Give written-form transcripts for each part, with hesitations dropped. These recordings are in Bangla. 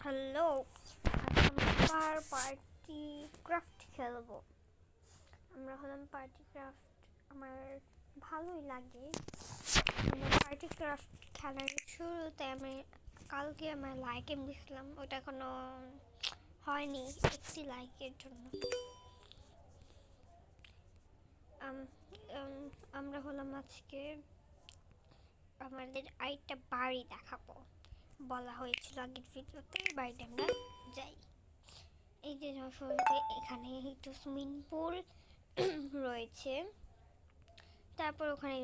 হ্যালো, আমরা পার্টি ক্রাফট খেলবো। আমরা হলাম পার্টি ক্রাফট, আমার ভালোই লাগে। আমরা পার্টি ক্রাফট খেলার শুরুতে কালকে আমার লাইক দিয়েছিলাম, ওটা এখনো হয়নি, একটি লাইকের জন্য। আমরা হলাম আজকে আমাদের আরেকটা বাড়ি দেখাবো, বলা হয়েছিল আগের ভিডিওতে। বাড়িতে আমরা যাই। এই যে যশোরে এখানে একটু সুইমিং পুল রয়েছে, তারপর ওখানে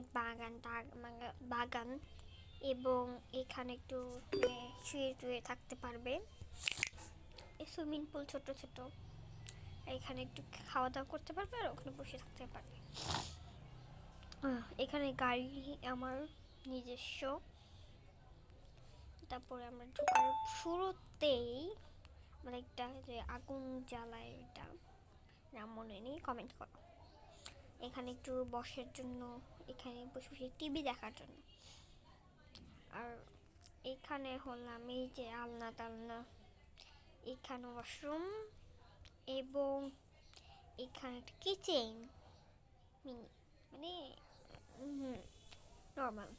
বাগান এবং এখানে একটু শুয়ে শুয়ে থাকতে পারবে। এই সুইমিং পুল ছোট ছোট, এখানে একটু খাওয়া দাওয়া করতে পারবে আর ওখানে বসে থাকতে পারবে। এখানে গাড়ি আমার নিজস্ব। তারপরে আমরা ঢোকার শুরুতেই মানে একটা যে আগুন জ্বালায়, ওইটা নাম মনে নেই, কমেন্ট করো। এখানে একটু বসার জন্য, এখানে বসে বসে টিভি দেখার জন্য। আর এখানে হলাম এই যে আলনা টালনা, এখানে ওয়াশরুম এবং এখানে একটা কিচেন মিনি, মানে নর্মাল।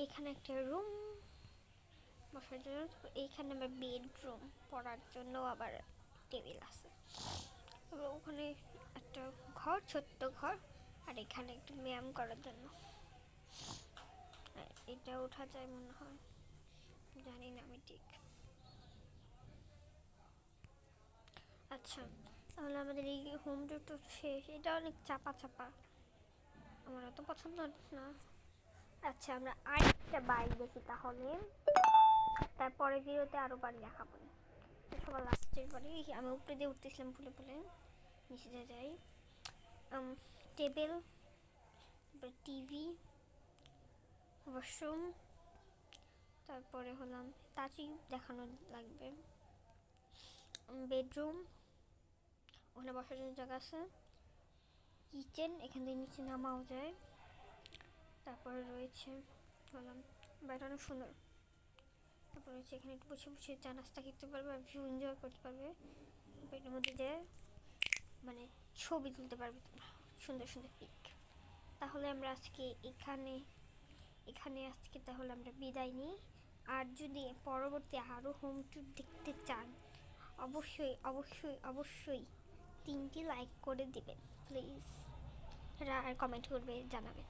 এখানে একটা রুম বসার জন্য। এইখানে আবার বেডরুম, পড়ার জন্য আবার টেবিল আছে। ওখানে একটা ঘর, ছোট্ট ঘর, আর এখানে একটু ব্যায়াম করার জন্য। এটা ওঠা যায় মনে হয়, জানি না আমি ঠিক। আচ্ছা, তাহলে আমাদের এই হোম টুর তো শেষ। এটা অনেক চাপা চাপা, আমার অত পছন্দ না। আচ্ছা, আমরা আরেকটা বাড়ি দেখি তাহলে, তারপরে ভিডিওতে আরো বাড়ি দেখাবো। সবার লাস্টের বাড়ি আমি উপরে দিয়ে উঠতেছিলাম, ভুলে ভুলে নিচে যাই। টেবিল, টিভি, ওয়াশরুম, তারপরে হলাম তাজি দেখানো লাগবে। বেডরুম, ওখানে বসার জন্য জায়গা আছে। কিচেন, এখান থেকে নিচে নামাও যায়। তারপরে রয়েছে হলাম বাড়িটা অনেক সুন্দর। তারপরে রয়েছে এখানে একটু বসে বসে চা নাস্তা খেতে পারবে আর ভিউ এনজয় করতে পারবে। এটার মধ্যে যে মানে ছবি তুলতে পারবে তোমরা, সুন্দর সুন্দর পিক। তাহলে আমরা আজকে এখানে আজকে তাহলে আমরা বিদায় নিই। আর যদি পরবর্তী আরও হোম ট্যুর দেখতে চান, অবশ্যই অবশ্যই অবশ্যই 3টি লাইক করে দিবেন প্লিজ, আর কমেন্ট করবে, জানাবেন।